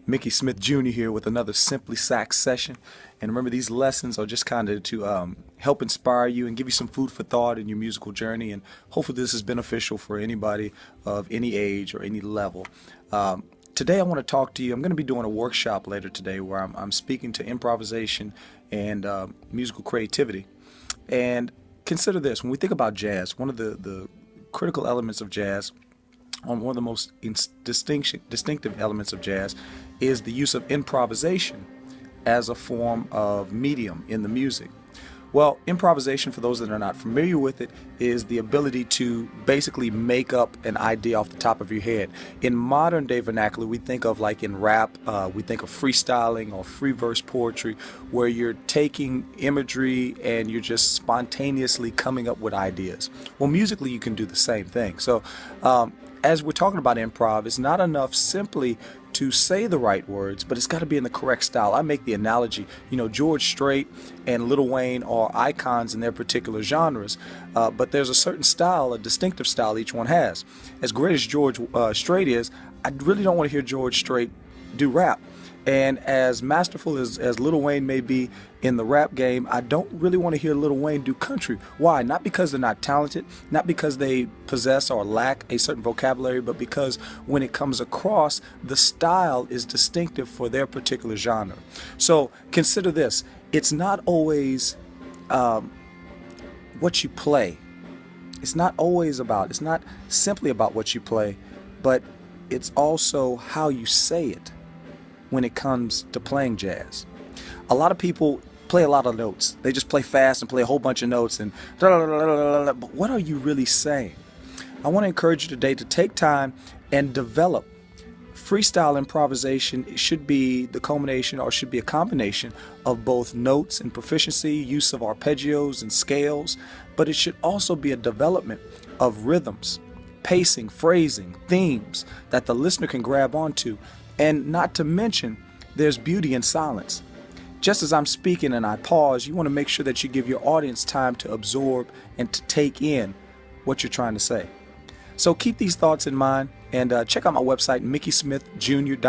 Mickey Smith Jr. here with another Simply Sax session. And remember, these lessons are just kind of to help inspire you and give you some food for thought in your musical journey. And hopefully this is beneficial for anybody of any age or any level. Today I want to talk to you. I'm going to be doing a workshop later today where I'm speaking to improvisation and musical creativity. And consider this: when we think about jazz, one of the critical elements of jazz, one of the most distinctive elements of jazz, is the use of improvisation as a form of medium in the music. Well, improvisation, for those that are not familiar with it, is the ability to basically make up an idea off the top of your head. In modern day vernacular, we think of, like in rap, we think of freestyling or free verse poetry, where you're taking imagery and you're just spontaneously coming up with ideas. Well, musically, you can do the same thing. So, as we're talking about improv, it's not enough simply to say the right words, but it's got to be in the correct style. I make the analogy, George Strait and Lil Wayne are icons in their particular genres, but there's a certain style, a distinctive style each one has. As great as George Strait is, I really don't want to hear George Strait do rap. And as masterful as Lil Wayne may be in the rap game, I don't really want to hear Lil Wayne do country. Why? Not because they're not talented, not because they possess or lack a certain vocabulary, but because when it comes across, the style is distinctive for their particular genre. So consider this: it's not always what you play. It's not simply about what you play, but it's also how you say it. When it comes to playing jazz, a lot of people play a lot of notes. They just play fast and play a whole bunch of notes and but what are you really saying? I want to encourage you today to take time and develop freestyle improvisation. It should be the culmination, or should be a combination of both notes and proficiency, use of arpeggios and scales, but it should also be a development of rhythms, pacing, phrasing, themes that the listener can grab onto. And not to mention, there's beauty in silence. Just as I'm speaking and I pause, you want to make sure that you give your audience time to absorb and to take in what you're trying to say. So keep these thoughts in mind and check out my website, MickeySmithJr.com.